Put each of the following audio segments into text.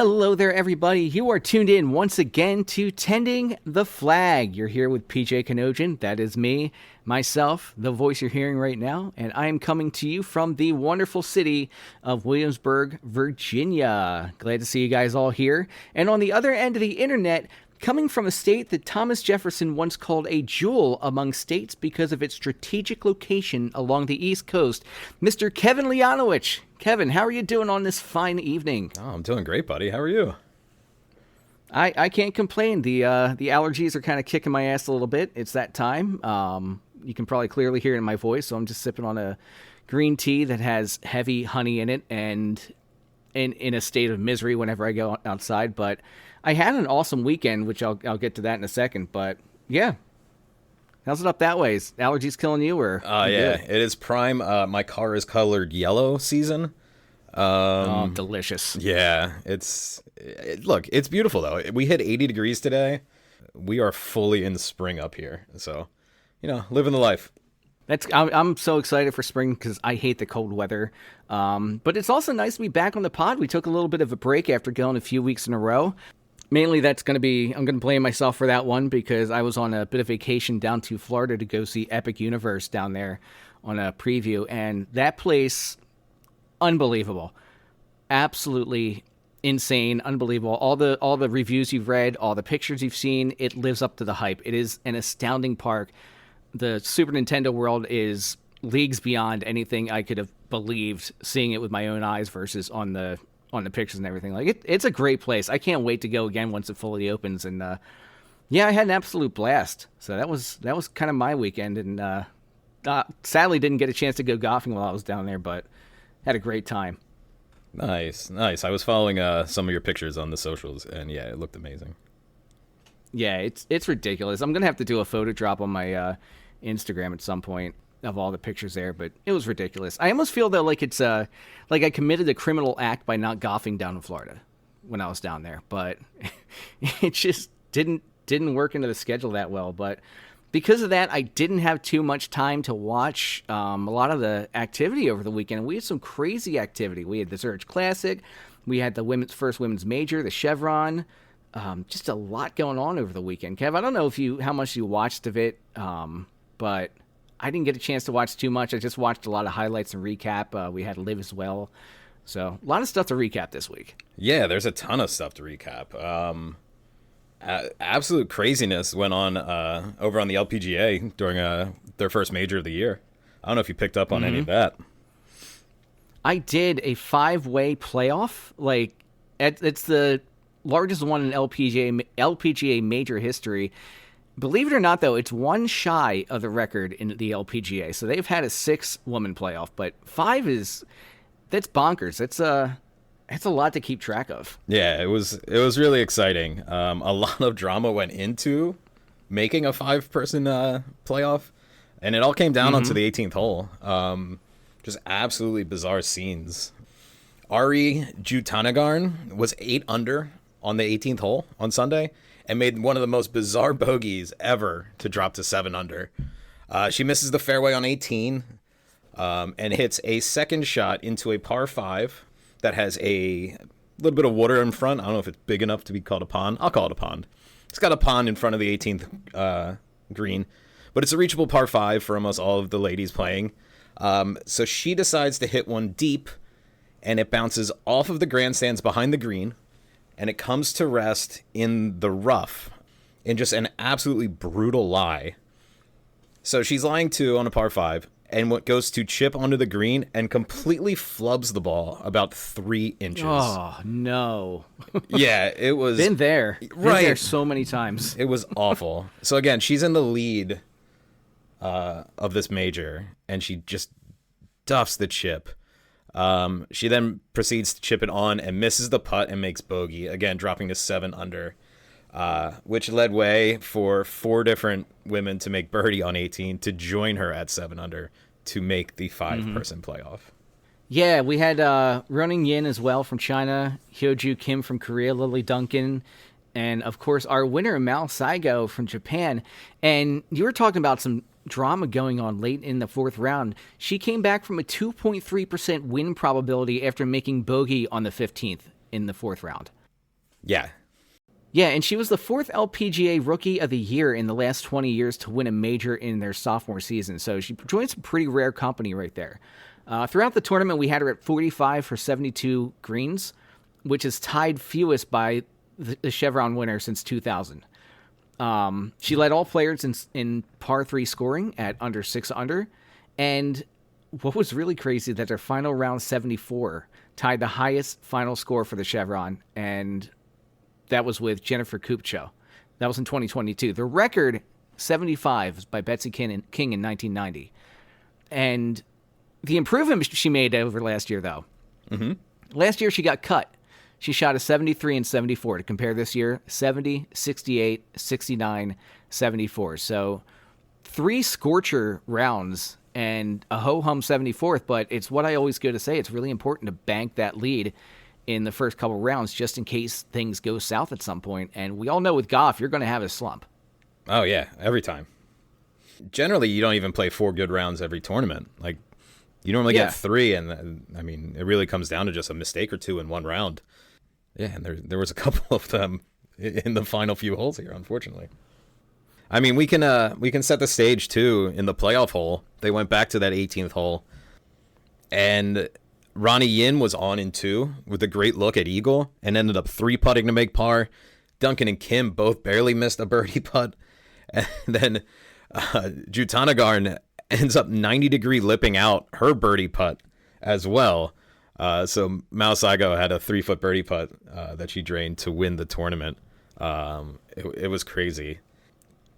Hello there, everybody. You are tuned in once again to Tending the Flag. You're here with PJ Kanojan. That is me, myself, the voice you're hearing right now. And I am coming to you from the wonderful city of Williamsburg, Virginia. Glad to see you guys all here. And on the other end of the internet, coming from a state that Thomas Jefferson once called a jewel among states because of its strategic location along the East Coast, Mr. Kevin Leonowich. Kevin, how are you doing on this fine evening? Oh, I'm doing great, buddy. How are you? I can't complain. The allergies are kind of kicking my ass a little bit. It's that time. You can probably clearly hear it in my voice, so I'm just sipping on a green tea that has heavy honey in it and in a state of misery whenever I go outside. But I had an awesome weekend, which I'll get to that in a second. But yeah, how's it up that way? Is allergies killing you, or? Yeah, it is prime. My car is colored yellow season. Oh, delicious. Yeah, look, it's beautiful though. We hit 80 degrees today. We are fully in spring up here, so living the life. I'm so excited for spring because I hate the cold weather. But it's also nice to be back on the pod. We took a little bit of a break after going a few weeks in a row. Mainly I'm going to blame myself for that one because I was on a bit of vacation down to Florida to go see Epic Universe down there on a preview. And that place, unbelievable. Absolutely insane, unbelievable. All the reviews you've read, all the pictures you've seen, it lives up to the hype. It is an astounding park. The Super Nintendo world is leagues beyond anything I could have believed seeing it with my own eyes versus on the pictures and everything. Like it's a great place. I can't wait to go again once it fully opens. And I had an absolute blast. So that was kind of my weekend. And sadly didn't get a chance to go golfing while I was down there, but had a great time. Nice. I was following some of your pictures on the socials, and yeah, it looked amazing. Yeah, it's ridiculous. I'm gonna have to do a photo drop on my Instagram at some point of all the pictures there, but it was ridiculous. I almost feel though like it's like I committed a criminal act by not golfing down in Florida when I was down there, but it just didn't work into the schedule that well. But because of that, I didn't have too much time to watch a lot of the activity over the weekend. We had some crazy activity. We had the Zurich Classic, we had the first women's major, the Chevron. Just a lot going on over the weekend. Kev, I don't know how much you watched of it, but I didn't get a chance to watch too much. I just watched a lot of highlights and recap. We had LIV as well. So a lot of stuff to recap this week. Yeah, there's a ton of stuff to recap. Absolute craziness went on over on the LPGA during their first major of the year. I don't know if you picked up on any of that. I did a 5-way playoff. Like, it's the largest one in LPGA major history. Believe it or not, though, it's one shy of the record in the LPGA. So they've had a 6-woman playoff, but 5 that's bonkers. It's a lot to keep track of. Yeah, it was really exciting. A lot of drama went into making a 5-person playoff, and it all came down onto the 18th hole. Just absolutely bizarre scenes. Ari Jutanagarn was 8 under on the 18th hole on Sunday and made one of the most bizarre bogeys ever to drop to 7 under. She misses the fairway on 18 and hits a second shot into a par 5 that has a little bit of water in front. I don't know if it's big enough to be called a pond. I'll call it a pond. It's got a pond in front of the 18th green, but it's a reachable par 5 for almost all of the ladies playing. So she decides to hit one deep, and it bounces off of the grandstands behind the green, and it comes to rest in the rough in just an absolutely brutal lie. So she's lying on a par 5, and what goes to chip onto the green and completely flubs the ball about 3 inches. Oh, no. Yeah, it was... Been there. Right. Been there so many times. It was awful. So again, she's in the lead of this major, and she just duffs the chip. She then proceeds to chip it on and misses the putt and makes bogey, again dropping to 7 under, which led way for 4 different women to make birdie on 18 to join her at 7 under to make the 5-person playoff. Yeah, we had Running Yin as well from China, Hyoju Kim from Korea, Lily Duncan, and of course our winner Mao Saigo from Japan. And you were talking about some drama going on late in the 4th round. She came back from a 2.3% win probability after making bogey on the 15th in the 4th round. Yeah. Yeah, and she was the 4th LPGA Rookie of the Year in the last 20 years to win a major in their sophomore season. So she joined some pretty rare company right there. Throughout the tournament, we had her at 45 for 72 greens, which is tied fewest by the Chevron winner since 2000. She led all players in par 3 scoring at under 6 under. And what was really crazy that their final round 74 tied the highest final score for the Chevron, and that was with Jennifer Kupcho. That was in 2022. The record, 75, was by Betsy King in 1990. And the improvement she made over last year, though. Mm-hmm. Last year, she got cut. She shot a 73 and 74. To compare this year, 70, 68, 69, 74. So 3 scorcher rounds and a ho-hum 74th, but it's what I always go to say. It's really important to bank that lead in the first couple rounds just in case things go south at some point. And we all know with golf, you're going to have a slump. Oh, yeah, every time. Generally, you don't even play 4 good rounds every tournament. Like, you normally get 3, and I mean, it really comes down to just a mistake or 2 in one round. Yeah, and there was a couple of them in the final few holes here, unfortunately. I mean, we can set the stage, too, in the playoff hole. They went back to that 18th hole, and Ronnie Yin was on in 2 with a great look at eagle and ended up 3-putting to make par. Duncan and Kim both barely missed a birdie putt. And then Jutanagarn ends up 90-degree lipping out her birdie putt as well. So Mao Saigo had a 3-foot birdie putt that she drained to win the tournament. It was crazy.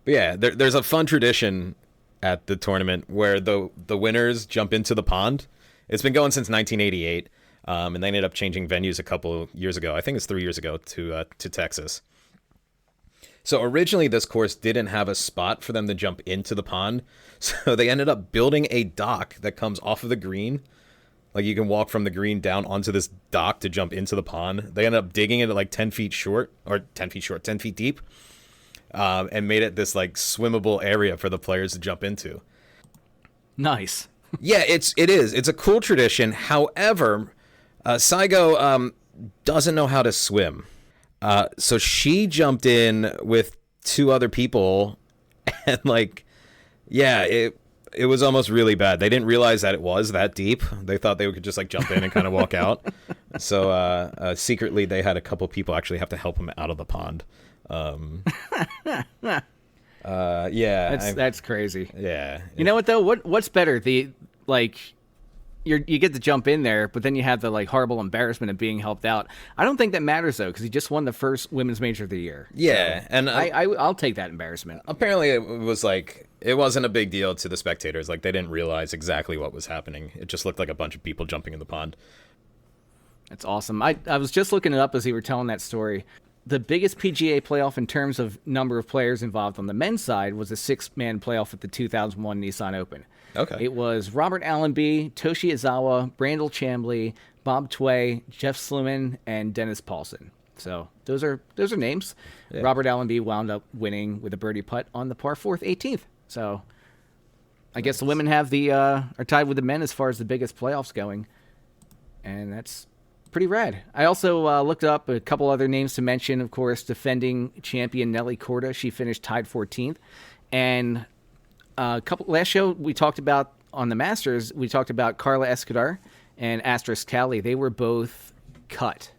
But yeah, there's a fun tradition at the tournament where the winners jump into the pond. It's been going since 1988, and they ended up changing venues a couple years ago. I think it's 3 years ago to Texas. So originally this course didn't have a spot for them to jump into the pond, so they ended up building a dock that comes off of the green. Like, you can walk from the green down onto this dock to jump into the pond. They ended up digging it at like 10 feet deep, and made it this like swimmable area for the players to jump into. Nice. Yeah, it is. It's a cool tradition. However, Saigo doesn't know how to swim. So she jumped in with 2 other people, and like, yeah, it was almost really bad. They didn't realize that it was that deep. They thought they could just like jump in and kind of walk out. So secretly, they had a couple people actually have to help them out of the pond. Yeah, that's crazy. Yeah. You know what though? What's better? You get to jump in there, but then you have the like horrible embarrassment of being helped out. I don't think that matters though, because he just won the first women's major of the year. Yeah, so and I'll take that embarrassment. Apparently, it wasn't a big deal to the spectators. Like, they didn't realize exactly what was happening. It just looked like a bunch of people jumping in the pond. That's awesome. I was just looking it up as you were telling that story. The biggest PGA playoff in terms of number of players involved on the men's side was a 6-man playoff at the 2001 Nissan Open. Okay. It was Robert Allenby, Toshi Izawa, Brandel Chambly, Bob Tway, Jeff Sluman, and Dennis Paulson. So those are names. Yeah. Robert Allenby wound up winning with a birdie putt on the par 4th 18th. So I guess the women have are tied with the men as far as the biggest playoffs going, and that's pretty rad. I also looked up a couple other names to mention. Of course, defending champion Nelly Korda. She finished tied 14th. And last show we talked about on the Masters, we talked about Carla Escobar and Asterisk Tally. They were both cut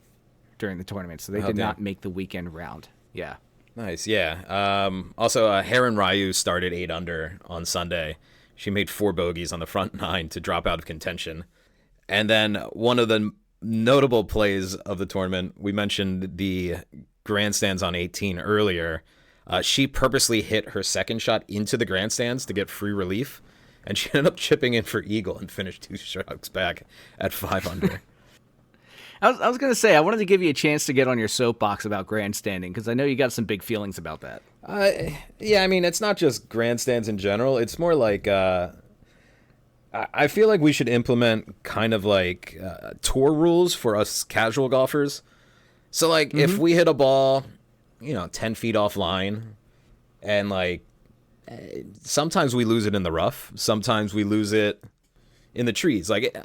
during the tournament, so they did not make the weekend round. Yeah. Nice, yeah. Also, Heron Ryu started 8 under on Sunday. She made 4 bogeys on the front 9 to drop out of contention. And then one of the notable plays of the tournament, we mentioned the grandstands on 18 earlier. She purposely hit her second shot into the grandstands to get free relief, and she ended up chipping in for eagle and finished 2 strokes back at 5 under. I was going to say, I wanted to give you a chance to get on your soapbox about grandstanding, because I know you got some big feelings about that. Yeah, I mean, it's not just grandstands in general. It's more like, I feel like we should implement kind of like tour rules for us casual golfers. So, like, if we hit a ball, 10 feet offline, and, like, sometimes we lose it in the rough. Sometimes we lose it in the trees. Like,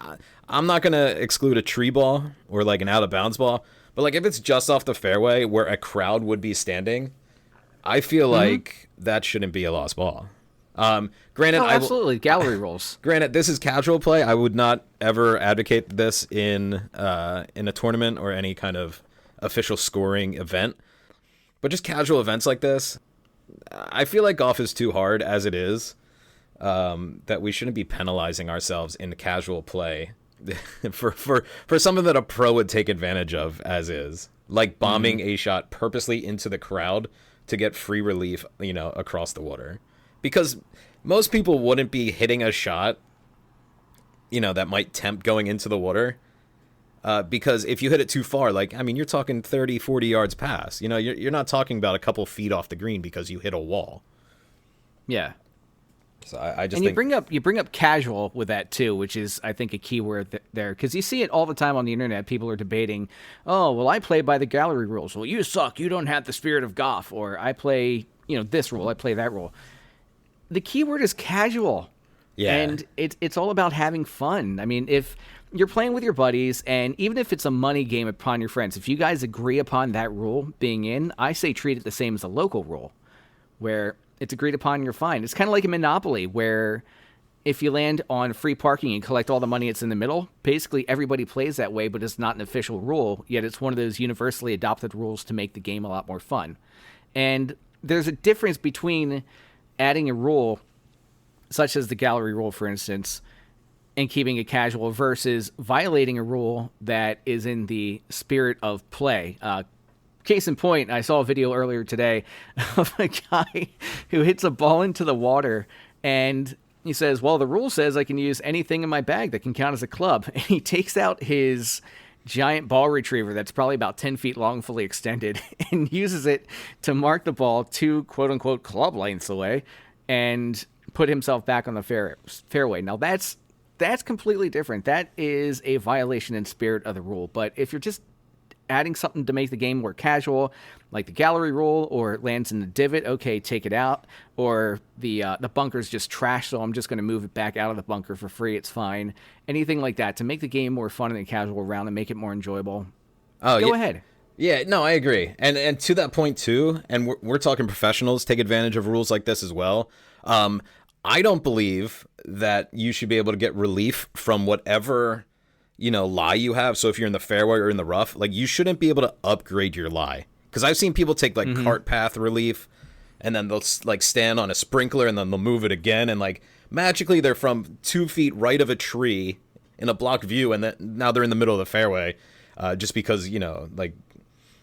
I'm not going to exclude a tree ball or like an out of bounds ball, But like if it's just off the fairway where a crowd would be standing, I feel like that shouldn't be a lost ball. Granted, Oh, absolutely. Gallery rolls. Granted, this is casual play. I would not ever advocate this in a tournament or any kind of official scoring event. But just casual events like this, I feel like golf is too hard as it is. That we shouldn't be penalizing ourselves in casual play for something that a pro would take advantage of as is, like bombing a shot purposely into the crowd to get free relief, across the water. Because most people wouldn't be hitting a shot, that might tempt going into the water. Because if you hit it too far, you're talking 30, 40 yards past. You're not talking about a couple feet off the green because you hit a wall. Yeah. So I just and think... you bring up casual with that too, which is I think a key word there, because you see it all the time on the internet. People are debating, oh well, I play by the gallery rules. Well, you suck. You don't have the spirit of golf. Or I play this rule. I play that rule. The key word is casual. Yeah. And it's all about having fun. I mean, if you're playing with your buddies, and even if it's a money game upon your friends, if you guys agree upon that rule being in, I say treat it the same as a local rule, where it's agreed upon, you're fine. It's kind of like a Monopoly, where if you land on free parking and collect all the money that's in the middle, basically everybody plays that way, but it's not an official rule, yet it's one of those universally adopted rules to make the game a lot more fun. And there's a difference between adding a rule, such as the gallery rule, for instance, and keeping it casual versus violating a rule that is in the spirit of play. Case in point, I saw a video earlier today of a guy who hits a ball into the water, and he says, well, the rule says I can use anything in my bag that can count as a club. And he takes out his giant ball retriever that's probably about 10 feet long, fully extended, and uses it to mark the ball 2 quote-unquote club lengths away and put himself back on the fairway. Now, that's completely different. That is a violation in spirit of the rule. But if you're just adding something to make the game more casual, like the gallery rule, or it lands in the divot, okay, take it out. Or the bunker's just trash, so I'm just going to move it back out of the bunker for free. It's fine. Anything like that to make the game more fun in a casual round and make it more enjoyable. Go ahead. Yeah, no, I agree. And to that point too, and we're talking professionals take advantage of rules like this as well. I don't believe that you should be able to get relief from whatever lie you have. So if you're in the fairway or in the rough, you shouldn't be able to upgrade your lie. Because I've seen people take cart path relief, and then they'll stand on a sprinkler, and then they'll move it again, and magically they're from 2 feet right of a tree in a blocked view, and then now they're in the middle of the fairway, just because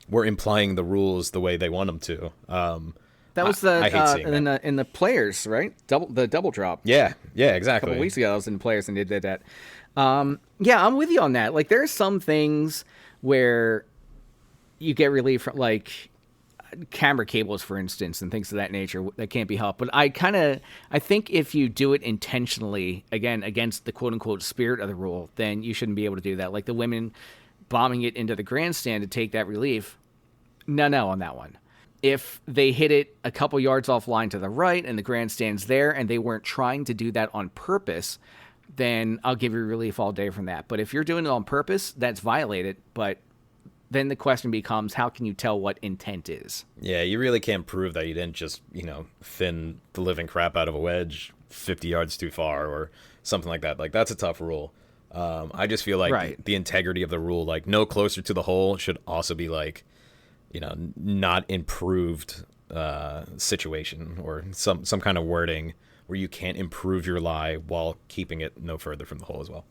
we're implying the rules the way they want them to. That was in the players, right? The double drop. Yeah, exactly. A couple weeks ago, I was in players and they did that. Yeah, I'm with you on that. There are some things where you get relief from, camera cables, for instance, and things of that nature that can't be helped. But I think if you do it intentionally, again, against the quote unquote spirit of the rule, then you shouldn't be able to do that. Like the women bombing it into the grandstand to take that relief. No on that one. If they hit it a couple yards offline to the right and the grandstand's there and they weren't trying to do that on purpose, then I'll give you relief all day from that. But if you're doing it on purpose, that's violated. But then the question becomes, how can you tell what intent is? Yeah, you really can't prove that you didn't just, thin the living crap out of a wedge 50 yards too far or something like that. That's a tough rule. I just feel like the integrity of the rule, no closer to the hole, should also be not improved situation, or some kind of wording where you can't improve your lie while keeping it no further from the hole as well.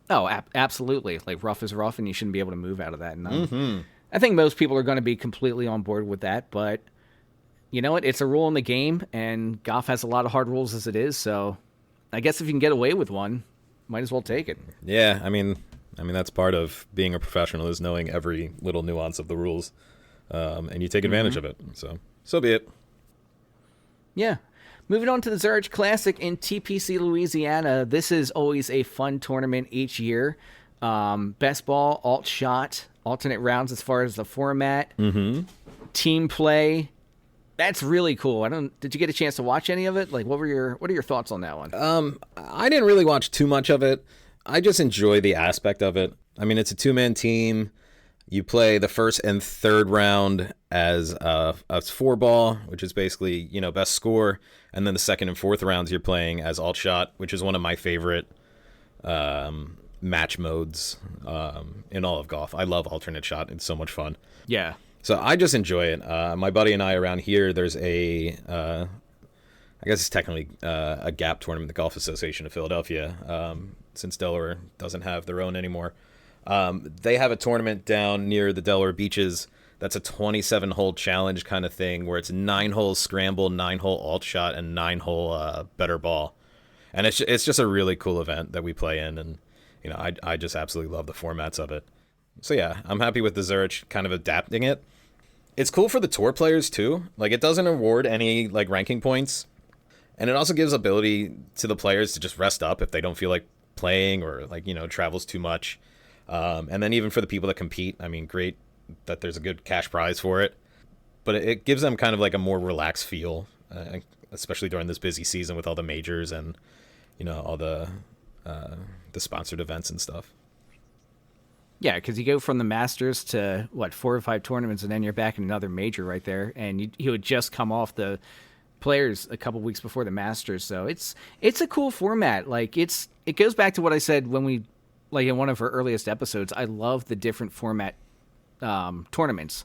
Oh, absolutely. Rough is rough, and you shouldn't be able to move out of that. And I think most people are going to be completely on board with that, but you know what? It's a rule in the game, and golf has a lot of hard rules as it is, so I guess if you can get away with one, might as well take it. Yeah, I mean that's part of being a professional, is knowing every little nuance of the rules, and you take advantage of it. So be it. Yeah. Moving on to the Zurich Classic in TPC, Louisiana. This is always a fun tournament each year. Best ball, alt shot, alternate rounds as far as the format, team play. That's really cool. Did you get a chance to watch any of it? What are your thoughts on that one? I didn't really watch too much of it. I just enjoy the aspect of it. I mean, it's a 2-man team. You play the first and third round as a 4-ball, which is basically, best score. And then the second and fourth rounds you're playing as alt shot, which is one of my favorite match modes in all of golf. I love alternate shot. It's so much fun. Yeah. So I just enjoy it. My buddy and I around here, there's I guess it's technically a GAP tournament, the Golf Association of Philadelphia, since Delaware doesn't have their own anymore. They have a tournament down near the Delaware beaches. That's a 27-hole challenge kind of thing where it's 9-hole scramble, 9-hole alt shot, and 9-hole better ball. And it's just a really cool event that we play in. And, I just absolutely love the formats of it. So, yeah, I'm happy with the Zurich kind of adapting it. It's cool for the tour players, too. Like, it doesn't award any, ranking points. And it also gives ability to the players to just rest up if they don't feel like playing or, travels too much. And then even for the people that compete, I mean, great that there's a good cash prize for it. But it gives them kind of a more relaxed feel, especially during this busy season with all the majors and, all the sponsored events and stuff. Yeah, because you go from the Masters to, 4 or 5 tournaments, and then you're back in another major right there. And you would just come off the Players a couple weeks before the Masters. So it's a cool format. It goes back to what I said when we, in one of our earliest episodes. I love the different format tournaments.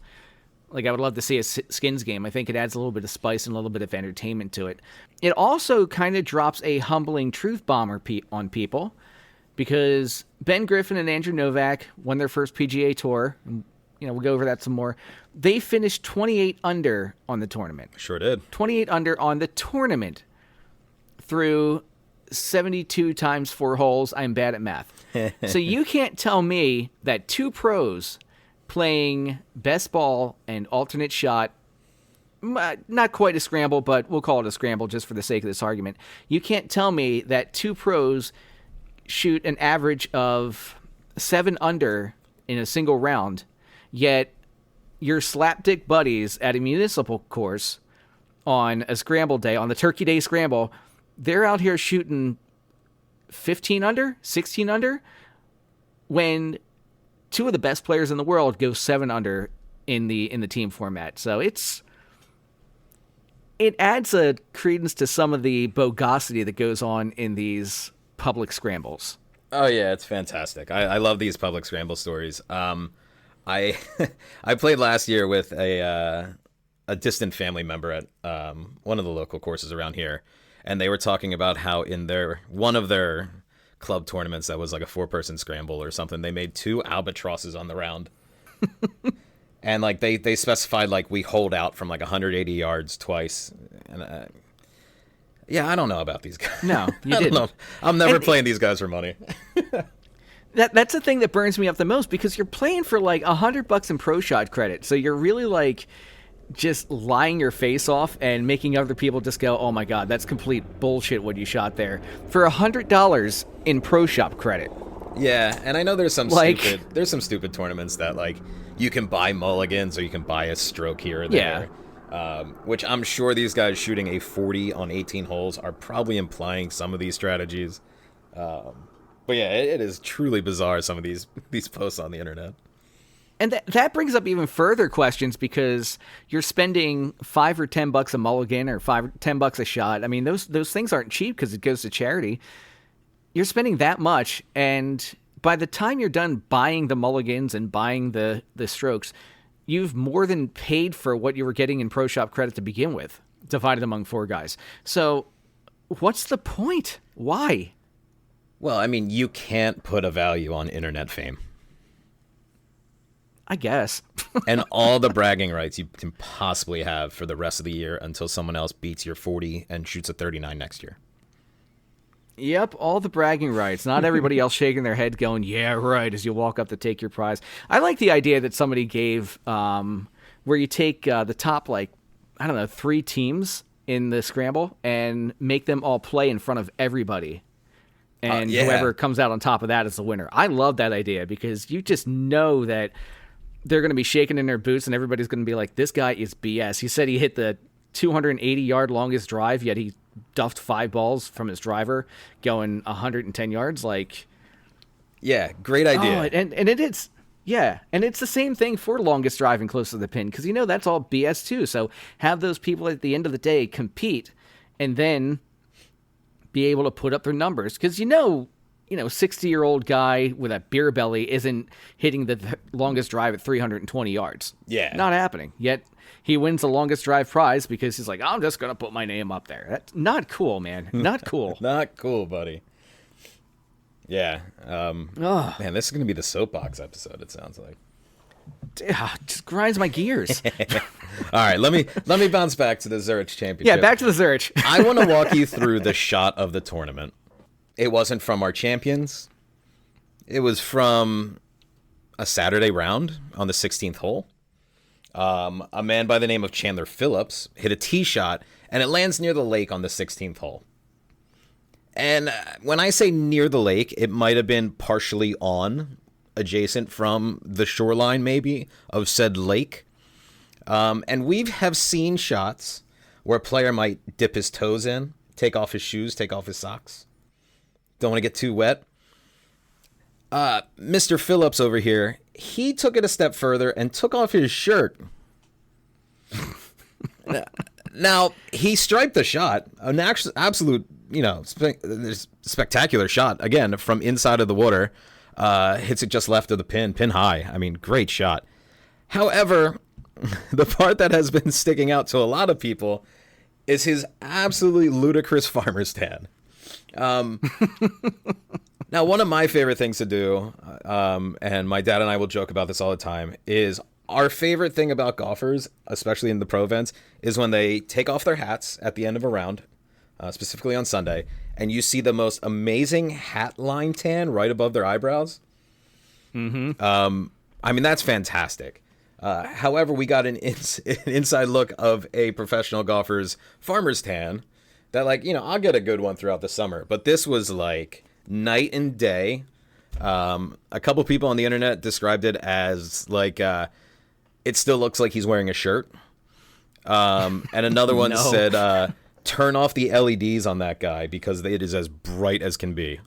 I would love to see a skins game. I think it adds a little bit of spice and a little bit of entertainment to it. It also kind of drops a humbling truth bomb on people, because Ben Griffin and Andrew Novak won their first PGA Tour. And, we'll go over that some more. They finished 28 under on the tournament. Sure did. 28 under on the tournament through 72 times 4 holes. I'm bad at math. So you can't tell me that 2 pros playing best ball and alternate shot, not quite a scramble, but we'll call it a scramble just for the sake of this argument. You can't tell me that 2 pros shoot an average of 7 under in a single round, yet your slapdick buddies at a municipal course on a scramble day, on the Turkey Day scramble, they're out here shooting 15 under, 16 under, when 2 of the best players in the world go 7 under in the team format. So it adds a credence to some of the bogosity that goes on in these public scrambles. Oh yeah, it's fantastic. I love these public scramble stories. I I played last year with a distant family member at one of the local courses around here, and they were talking about how in one of their club tournaments that was a 4-person scramble or something, they made 2 albatrosses on the round. And they specified we hold out from 180 yards twice. And yeah, I don't know about these guys. No, you didn't. I'm never playing these guys for money. That's the thing that burns me up the most, because you're playing for $100 in pro shot credit. So you're really just lying your face off and making other people just go, oh my God, that's complete bullshit what you shot there, for $100 in pro shop credit. Yeah, and I know there's some stupid tournaments that you can buy mulligans or you can buy a stroke here or there. Yeah. Which I'm sure these guys shooting a 40 on 18 holes are probably implying some of these strategies. But yeah, it is truly bizarre, some of these posts on the internet. And that brings up even further questions, because you're spending $5 or $10 a mulligan or $5 or $10 a shot. I mean, those things aren't cheap because it goes to charity. You're spending that much, and by the time you're done buying the mulligans and buying the strokes, you've more than paid for what you were getting in pro shop credit to begin with, divided among 4 guys. So what's the point? Why? Well, I mean, you can't put a value on internet fame. I guess. And all the bragging rights you can possibly have for the rest of the year until someone else beats your 40 and shoots a 39 next year. Yep, all the bragging rights. Not everybody else shaking their head going, yeah, right, as you walk up to take your prize. I like the idea that somebody gave where you take the top, 3 teams in the scramble and make them all play in front of everybody. And whoever comes out on top of that is the winner. I love that idea, because you just know that they're going to be shaking in their boots and everybody's going to be like, this guy is BS. He said he hit the 280-yard longest drive, yet he duffed 5 balls from his driver going 110 yards. Yeah, great idea. Oh, and it is. Yeah, and it's the same thing for longest drive and close to the pin, because that's all BS too. So have those people at the end of the day compete, and then be able to put up their numbers, because 60-year-old guy with a beer belly isn't hitting the longest drive at 320 yards. Yeah. Not happening. Yet he wins the longest drive prize because he's like, I'm just going to put my name up there. That's not cool, man. Not cool. Not cool, buddy. Yeah. Man, this is going to be the soapbox episode, it sounds like. Just grinds my gears. All right, let me bounce back to the Zurich Championship. Yeah, back to the Zurich. I want to walk you through the shot of the tournament. It wasn't from our champions. It was from a Saturday round on the 16th hole. A man by the name of Chandler Phillips hit a tee shot, and it lands near the lake on the 16th hole. And when I say near the lake, it might have been partially on, adjacent from the shoreline, maybe, of said lake. And we have seen shots where a player might dip his toes in, take off his shoes, take off his socks. Don't want to get too wet. Mr. Phillips over here, he took it a step further and took off his shirt. Now, he striped the shot, an absolute, spectacular shot, again, from inside of the water. Hits it just left of the pin high. I mean, great shot. However, the part that has been sticking out to a lot of people is his absolutely ludicrous farmer's tan. Now, one of my favorite things to do, and my dad and I will joke about this all the time, is our favorite thing about golfers, especially in the pro events, is when they take off their hats at the end of a round, specifically on Sunday, and you see the most amazing hat line tan right above their eyebrows. Mm-hmm. I mean, that's fantastic. However, we got an inside look of a professional golfer's farmer's tan that, I'll get a good one throughout the summer. But this was like night and day. A couple people on the internet described it as it still looks like he's wearing a shirt. And another one said, turn off the LEDs on that guy because it is as bright as can be.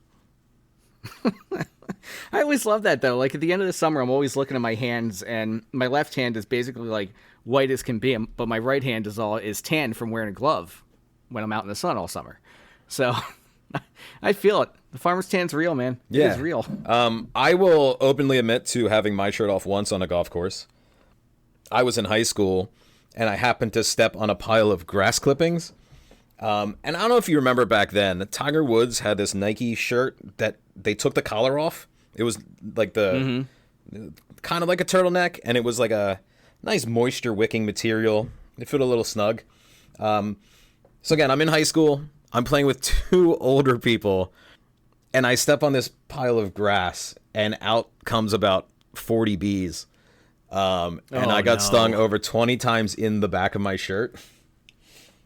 I always love that, though. Like, at the end of the summer, I'm always looking at my hands, and my left hand is basically, white as can be, but my right hand is tan from wearing a glove when I'm out in the sun all summer. So, I feel it. The farmer's tan's real, man. Yeah. It is real. I will openly admit to having my shirt off once on a golf course. I was in high school, and I happened to step on a pile of grass clippings. And I don't know if you remember back then, Tiger Woods had this Nike shirt that they took the collar off. It was like kind of like a turtleneck, and it was like a nice moisture wicking material. It fit a little snug. So again, I'm in high school. I'm playing with two older people, and I step on this pile of grass, and out comes about 40 bees. And I got stung over 20 times in the back of my shirt.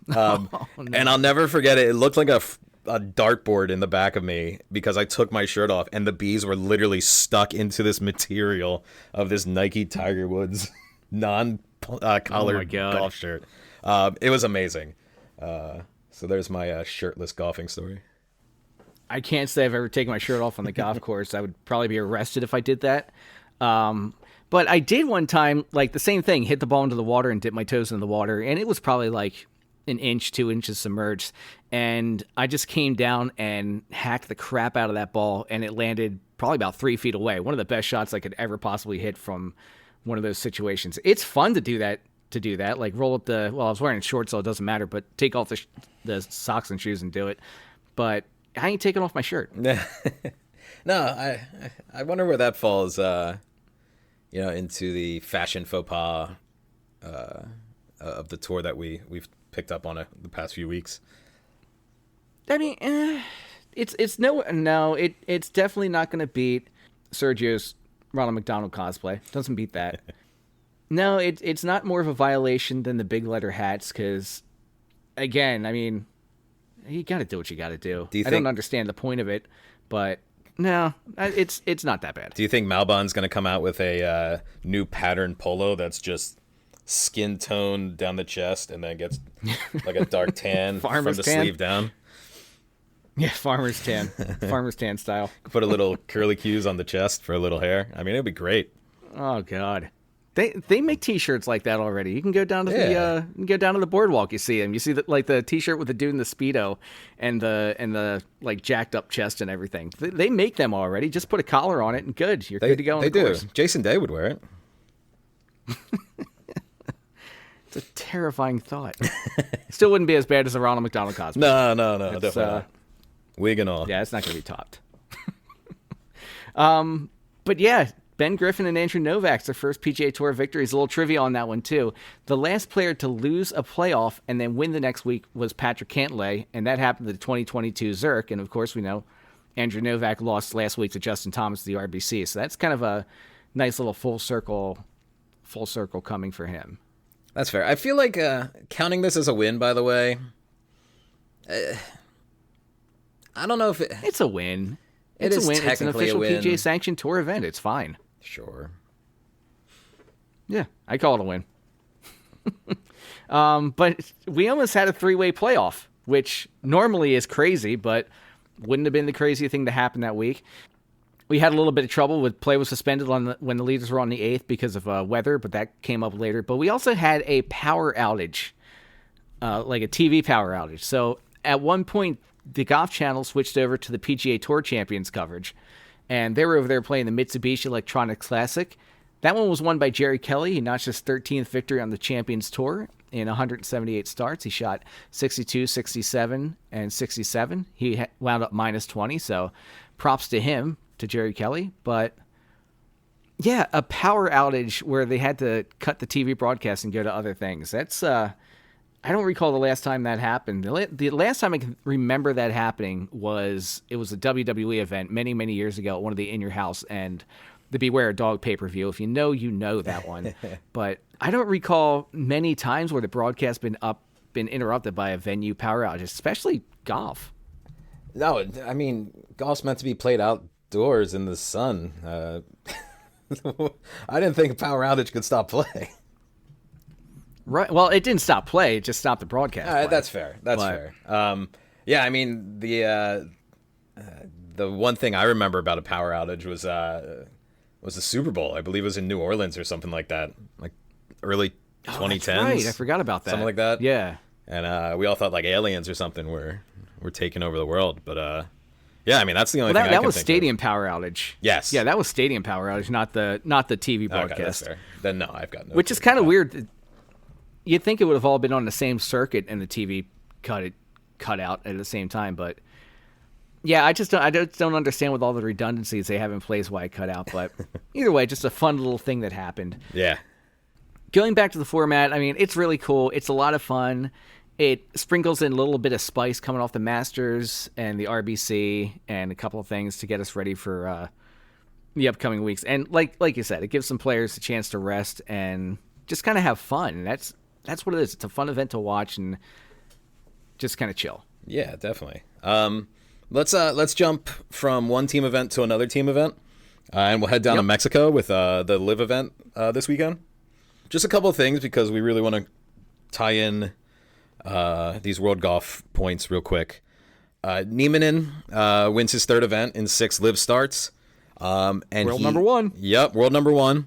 And I'll never forget it. It looked like a dartboard in the back of me because I took my shirt off and the bees were literally stuck into this material of this Nike Tiger Woods non-collared golf shirt. It was amazing. So there's my shirtless golfing story. I can't say I've ever taken my shirt off on the golf course. I would probably be arrested if I did that. But I did one time, the same thing, hit the ball into the water and dip my toes in the water. And it was probably an inch, 2 inches submerged. And I just came down and hacked the crap out of that ball. And it landed probably about 3 feet away. One of the best shots I could ever possibly hit from one of those situations. It's fun to do that. Roll up I was wearing shorts, so it doesn't matter. But take off the socks and shoes and do it. But I ain't taking off my shirt. No, I wonder where that falls, into the fashion faux pas of the tour that we've picked up on the past few weeks. I mean, it's definitely not going to beat Sergio's Ronald McDonald cosplay. Doesn't beat that. No, it's not more of a violation than the big letter hats because, again, I mean, you got to do what you got to do. I don't understand the point of it, but no, it's not that bad. Do you think Malbon's going to come out with a new pattern polo that's just skin tone down the chest and then gets like a dark tan from the sleeve down? Yeah, farmer's tan. Farmer's tan style. Put a little curly cues on the chest for a little hair. I mean, it'd be great. Oh God. They make T-shirts like that already. You can go down to the boardwalk. You see them. You see the T-shirt with the dude in the Speedo and the like jacked up chest and everything. They make them already. Just put a collar on it and good. You're good to go. They do. Jason Day would wear it. It's a terrifying thought. Still wouldn't be as bad as the Ronald McDonald cosplay. No, definitely not. Wig and all. Yeah, it's not going to be topped. But yeah. Ben Griffin and Andrew Novak's their first PGA Tour victories. A little trivia on that one, too. The last player to lose a playoff and then win the next week was Patrick Cantlay, and that happened at the 2022 Zurich. And, of course, we know Andrew Novak lost last week to Justin Thomas at the RBC. So that's kind of a nice little full circle coming for him. That's fair. I feel like counting this as a win, by the way, I don't know if it... It's a win. It's a win. It's an official PGA sanctioned tour event. It's fine. Sure. Yeah, I call it a win. But we almost had a three-way playoff, which normally is crazy, but wouldn't have been the crazy thing to happen that week. We had a little bit of trouble with play was suspended when the leaders were on the 8th because of weather, but that came up later. But we also had a power outage, like a TV power outage. So at one point, the Golf Channel switched over to the PGA Tour Champions coverage, and they were over there playing the Mitsubishi Electric Classic. That one was won by Jerry Kelly. He notched his 13th victory on the Champions Tour in 178 starts. He shot 62, 67, and 67. He wound up minus 20, so props to him, to Jerry Kelly. But yeah, a power outage where they had to cut the TV broadcast and go to other things. That's I don't recall the last time that happened. The last time I can remember that happening was a WWE event many, many years ago at one of the In Your House and the Beware Dog pay-per-view. If you know that one. But I don't recall many times where the broadcast been interrupted by a venue power outage, especially golf. No, I mean, golf's meant to be played outdoors in the sun. I didn't think a power outage could stop play. Right. Well, it didn't stop play. It just stopped the broadcast. That's fair. That's fair. Yeah, I mean, the one thing I remember about a power outage was the Super Bowl. I believe it was in New Orleans or something like that, like early 2010s. That's right. I forgot about that. Something like that. Yeah. And we all thought like aliens or something were taking over the world. But yeah, I mean, that's the only thing I can that was think stadium of. power outage. Yes. Yeah, that was stadium power outage, not the TV broadcast. Okay, that's fair. Then no, I've got no. Which is kind of weird. You'd think it would have all been on the same circuit and the TV cut out at the same time, but yeah, I just don't understand with all the redundancies they have in place why it cut out. But either way, just a fun little thing that happened. Yeah. Going back to the format, I mean, it's really cool. It's a lot of fun. It sprinkles in a little bit of spice coming off the Masters and the RBC and a couple of things to get us ready for the upcoming weeks. And like you said, it gives some players a chance to rest and just kind of have fun. And that's what it is. It's a fun event to watch and just kind of chill. Yeah, definitely. Let's jump from one team event to another team event, and we'll head down to Mexico with the LIV event this weekend. Just a couple of things because we really want to tie in these World Golf points real quick. Niemanen wins his third event in 6 LIV starts. And world number one. Yep, world number one.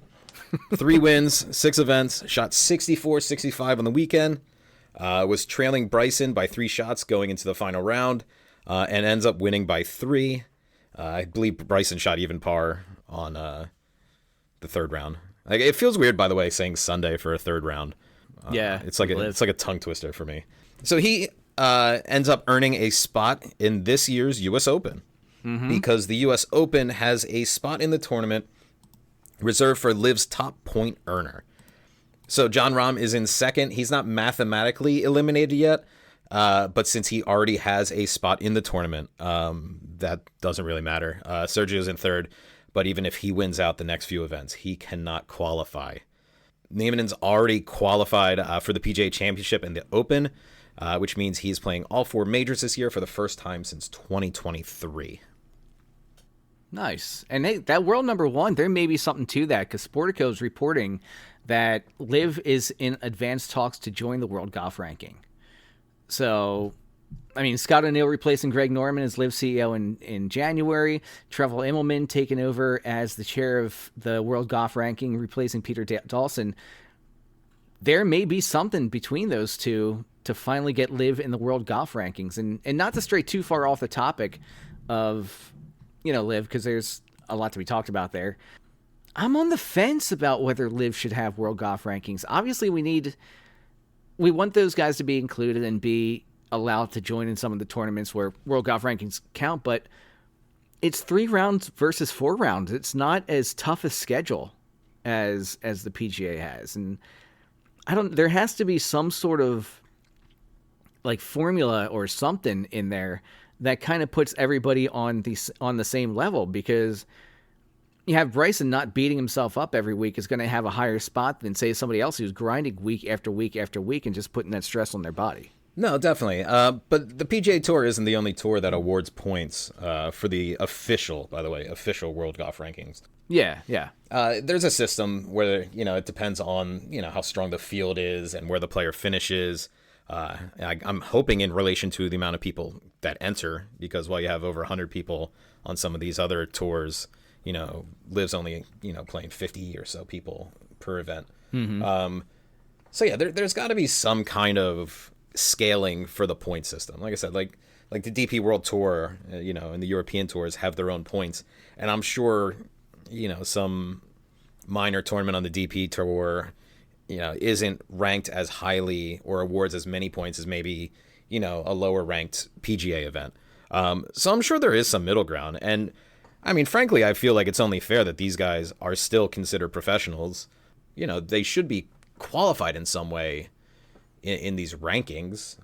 3 wins, 6 events, shot 64, 65 on the weekend. Was trailing Bryson by 3 shots going into the final round, and ends up winning by 3. I believe Bryson shot even par on the third round. Like, it feels weird, by the way, saying Sunday for a third round. Yeah, it's like a tongue twister for me. So he ends up earning a spot in this year's U.S. Open because the U.S. Open has a spot in the tournament reserved for LIV's top point earner. So Jon Rahm is in second. He's not mathematically eliminated yet, but since he already has a spot in the tournament, that doesn't really matter. Sergio's in third, but even if he wins out the next few events, he cannot qualify. Niemanen's already qualified for the PGA Championship and the Open, which means he's playing all 4 majors this year for the first time since 2023. Nice. And that world number one, there may be something to that because Sportico is reporting that LIV is in advanced talks to join the World Golf Ranking. So I mean, Scott O'Neill replacing Greg Norman as LIV CEO in January. Trevor Immelman taking over as the chair of the World Golf Ranking, replacing Peter Dawson. There may be something between those two to finally get LIV in the World Golf Rankings. And not to stray too far off the topic of, LIV, because there's a lot to be talked about there. I'm on the fence about whether LIV should have World Golf Rankings. Obviously, we want those guys to be included and be allowed to join in some of the tournaments where World Golf Rankings count, but it's 3 rounds versus 4 rounds. It's not as tough a schedule as the PGA has. And there has to be some sort of like formula or something in there that kind of puts everybody on the same level, because you have Bryson not beating himself up every week is going to have a higher spot than, say, somebody else who's grinding week after week after week and just putting that stress on their body. No, definitely. But the PGA Tour isn't the only tour that awards points for the official World Golf Rankings. Yeah. There's a system where, it depends on, how strong the field is and where the player finishes. I'm hoping in relation to the amount of people that enter, because while you have over 100 people on some of these other tours, LIV's only, playing 50 or so people per event. Mm-hmm. So yeah, there's got to be some kind of scaling for the point system. Like I said, like the DP World Tour, and the European tours have their own points, and I'm sure, some minor tournament on the DP Tour, isn't ranked as highly or awards as many points as maybe, a lower ranked PGA event. So I'm sure there is some middle ground. And I mean, frankly, I feel like it's only fair that these guys are still considered professionals. They should be qualified in some way in these rankings.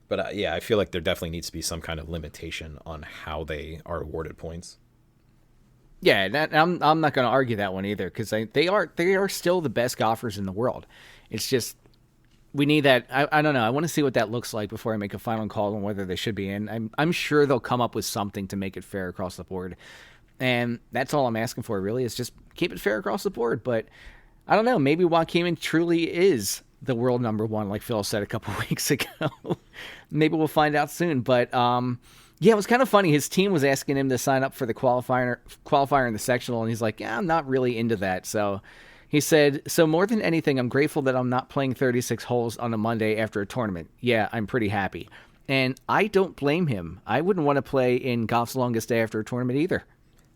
But I feel like there definitely needs to be some kind of limitation on how they are awarded points. Yeah, I'm not going to argue that one either, because they are still the best golfers in the world. It's just we need that. I don't know. I want to see what that looks like before I make a final call on whether they should be in. I'm sure they'll come up with something to make it fair across the board, and that's all I'm asking for. Really, is just keep it fair across the board. But I don't know. Maybe Waukegan truly is the world number one, like Phil said a couple weeks ago. Maybe we'll find out soon. But yeah, it was kind of funny. His team was asking him to sign up for the qualifier in the sectional, and he's like, yeah, I'm not really into that. So he said, so more than anything, I'm grateful that I'm not playing 36 holes on a Monday after a tournament. Yeah, I'm pretty happy. And I don't blame him. I wouldn't want to play in golf's longest day after a tournament either.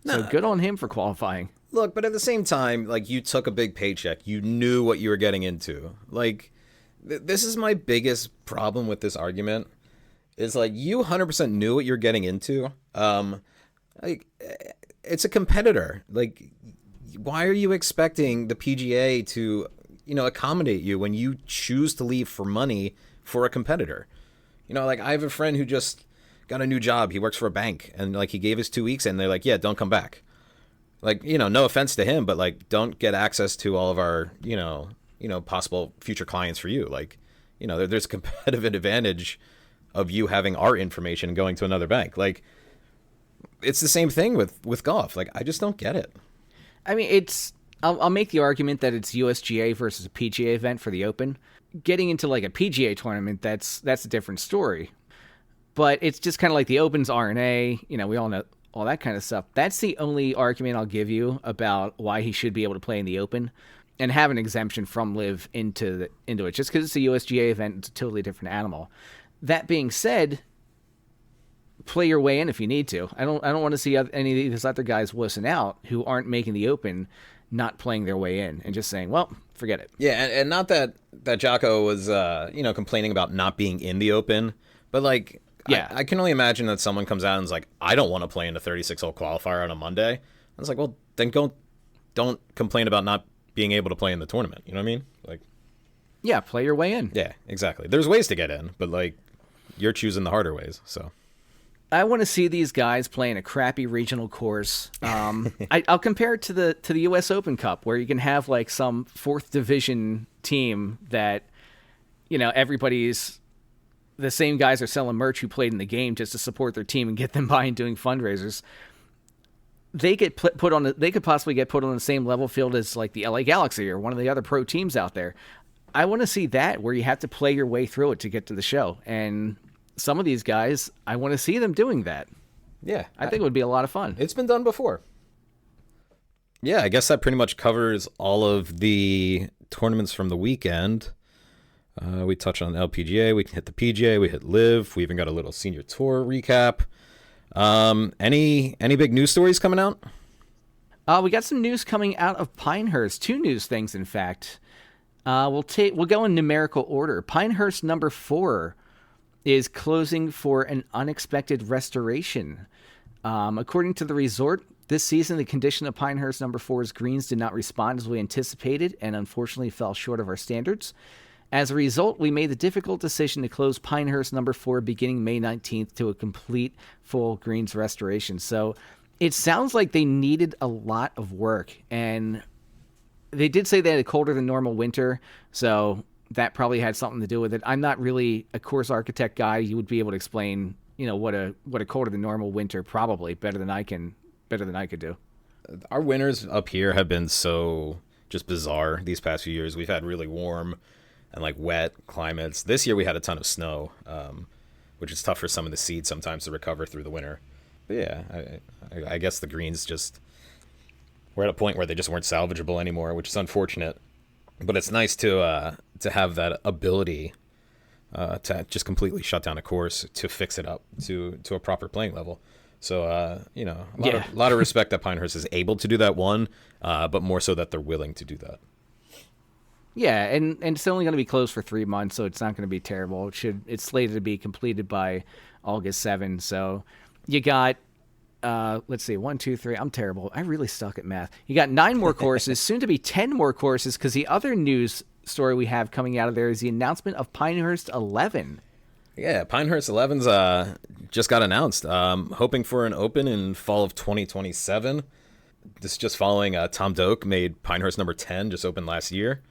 So good on him for qualifying. Look, but at the same time, like, you took a big paycheck. You knew what you were getting into. Like, this is my biggest problem with this argument. Is like, you 100% knew what you're getting into. Like, it's a competitor. Like, why are you expecting the PGA to, accommodate you when you choose to leave for money for a competitor? Like, I have a friend who just got a new job. He works for a bank, and like, he gave his 2 weeks, and they're like, yeah, don't come back. Like, no offense to him, but like, don't get access to all of our, possible future clients for you. Like, there's a competitive advantage of you having our information and going to another bank. Like, it's the same thing with golf. Like, I just don't get it. I mean, I'll make the argument that it's USGA versus a PGA event for the Open. Getting into like a PGA tournament, that's a different story. But it's just kind of like the Open's R&A, we all know all that kind of stuff. That's the only argument I'll give you about why he should be able to play in the Open and have an exemption from LIV into it. Just because it's a USGA event, it's a totally different animal. That being said, play your way in if you need to. I don't want to see any of these other guys wussing out who aren't making the Open, not playing their way in and just saying, well, forget it. Yeah, and not that Jocko was complaining about not being in the Open, but like, yeah, I can only imagine that someone comes out and is like, I don't want to play in a 36-hole qualifier on a Monday. I was like, well, then don't complain about not being able to play in the tournament. You know what I mean? Like, yeah, play your way in. Yeah, exactly. There's ways to get in, but like, you're choosing the harder ways. So I want to see these guys playing a crappy regional course. I'll compare it to the U.S. Open Cup, where you can have like some 4th division team that, everybody's the same guys are selling merch who played in the game just to support their team and get them by and doing fundraisers. They get they could possibly get put on the same level field as like the LA Galaxy or one of the other pro teams out there. I want to see that where you have to play your way through it to get to the show. And some of these guys, I want to see them doing that. Yeah. I think it would be a lot of fun. It's been done before. Yeah, I guess that pretty much covers all of the tournaments from the weekend. We touched on LPGA, we hit the PGA, we hit LIV, we even got a little senior tour recap. Any big news stories coming out? We got some news coming out of Pinehurst. 2 news things, in fact. We'll go in numerical order. Pinehurst number 4 is closing for an unexpected restoration. According to the resort, this season the condition of Pinehurst number 4's greens did not respond as we anticipated and unfortunately fell short of our standards. As a result, we made the difficult decision to close Pinehurst number 4 beginning May 19th to a complete full greens restoration. So it sounds like they needed a lot of work, and they did say they had a colder than normal winter, so that probably had something to do with it. I'm not really a course architect guy. You would be able to explain, what a colder than normal winter probably better than I could do. Our winters up here have been so just bizarre these past few years. We've had really warm and like wet climates. This year we had a ton of snow, which is tough for some of the seeds sometimes to recover through the winter. But yeah, I guess the greens just were at a point where they just weren't salvageable anymore, which is unfortunate. But it's nice to have that ability to just completely shut down a course to fix it up to a proper playing level. So a lot of respect that Pinehurst is able to do that but more so that they're willing to do that. Yeah, and it's only going to be closed for 3 months, so it's not going to be terrible. It's slated to be completed by August 7. So you got, let's see, 1, 2, 3. I'm terrible. I really suck at math. You got 9 more courses, soon to be 10 more courses, because the other news story we have coming out of there is the announcement of Pinehurst 11. Yeah, Pinehurst 11's just got announced. Hoping for an open in fall of 2027. This is just following Tom Doak made Pinehurst number 10, just opened last year.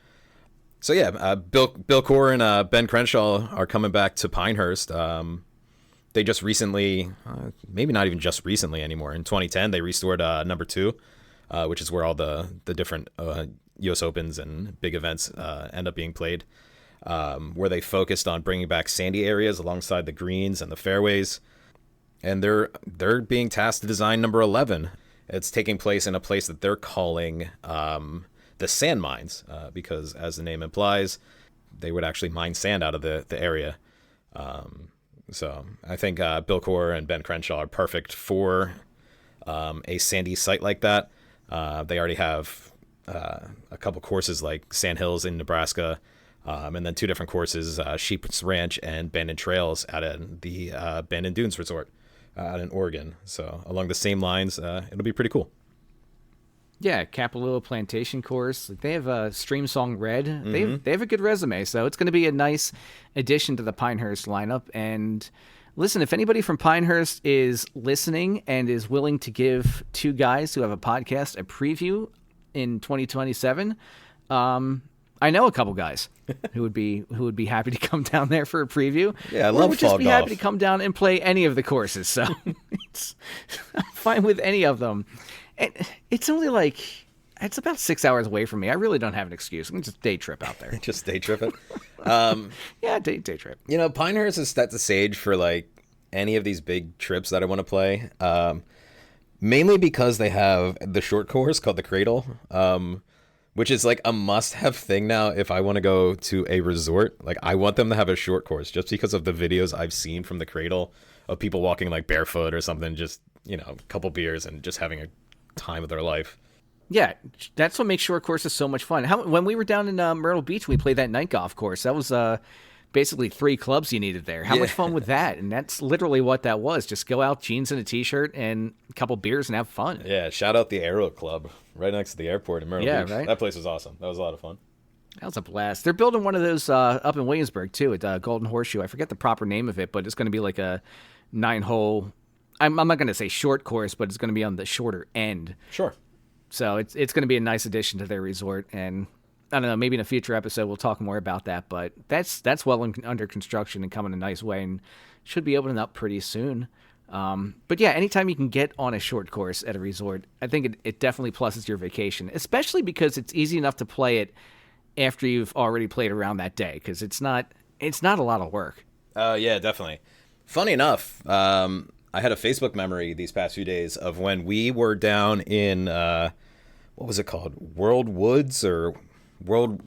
So yeah, Bill Corr and Ben Crenshaw are coming back to Pinehurst. They just recently, maybe not even just recently anymore, in 2010, they restored number 2, which is where all the different U.S. Opens and big events end up being played, where they focused on bringing back sandy areas alongside the greens and the fairways. And they're being tasked to design number 11. It's taking place in a place that they're calling the sand mines, because as the name implies, they would actually mine sand out of the area. So I think Bill Corr and Ben Crenshaw are perfect for a sandy site like that. They already have a couple courses like Sand Hills in Nebraska, and then 2 different courses, Sheep's Ranch and Bandon Trails at the Bandon Dunes Resort out in Oregon. So along the same lines, it'll be pretty cool. Yeah, Capilua Plantation course. They have Stream Song Red. They have a good resume, so it's going to be a nice addition to the Pinehurst lineup. And listen, if anybody from Pinehurst is listening and is willing to give 2 guys who have a podcast a preview in 2027, I know a couple guys who would be happy to come down there for a preview. Yeah, I love would just fall be golf. happy to come down and play any of the courses. So I'm fine with any of them. And it's only it's about 6 hours away from me. I really don't have an excuse. I can just day trip out there. Just day trip it. Yeah, day trip. Pinehurst has set the stage for any of these big trips that I want to play. Mainly because they have the short course called the Cradle, which is a must-have thing now if I want to go to a resort. I want them to have a short course just because of the videos I've seen from the Cradle of people walking barefoot or something, just, a couple beers and just having a time of their life. Yeah, that's what makes short courses so much fun. When we were down in Myrtle Beach, we played that night golf course. That was basically 3 clubs you needed there. How much fun was that? And that's literally what that was. Just go out, jeans and a t-shirt, and a couple beers and have fun. Yeah, shout out the Aero Club right next to the airport in Myrtle Beach. Right? That place was awesome. That was a lot of fun. That was a blast. They're building one of those up in Williamsburg, too, at Golden Horseshoe. I forget the proper name of it, but it's going to be a 9-hole... I'm not going to say short course, but it's going to be on the shorter end. Sure. So it's going to be a nice addition to their resort, and I don't know, maybe in a future episode we'll talk more about that, but that's well under construction and coming a nice way and should be opening up pretty soon. But yeah, anytime you can get on a short course at a resort, I think it definitely pluses your vacation, especially because it's easy enough to play it after you've already played around that day, because it's not a lot of work. Yeah, definitely. Funny enough, I had a Facebook memory these past few days of when we were down in what was it called? World Woods or World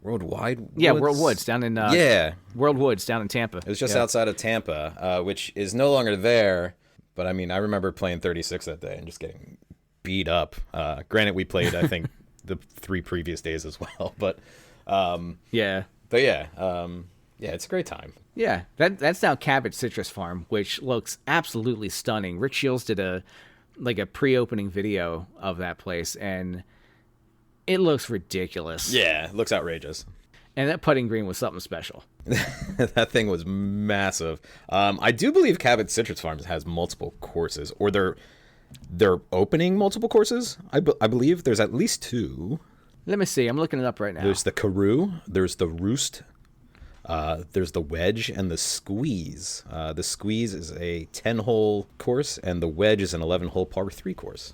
Worldwide Woods? Yeah, World Woods down in World Woods down in Tampa. It was just outside of Tampa, which is no longer there. But I mean, I remember playing 36 that day and just getting beat up. Granted, we played I think the 3 previous days as well, but yeah, it's a great time. Yeah, that's now Cabot Citrus Farm, which looks absolutely stunning. Rick Shields did a pre-opening video of that place, and it looks ridiculous. Yeah, it looks outrageous. And that putting green was something special. That thing was massive. I do believe Cabot Citrus Farms has multiple courses, or they're opening multiple courses. I believe there's at least 2. Let me see. I'm looking it up right now. There's the Karoo, there's the Roost, there's the Wedge, and the Squeeze. The Squeeze is a 10-hole course, and the Wedge is an 11-hole par 3 course.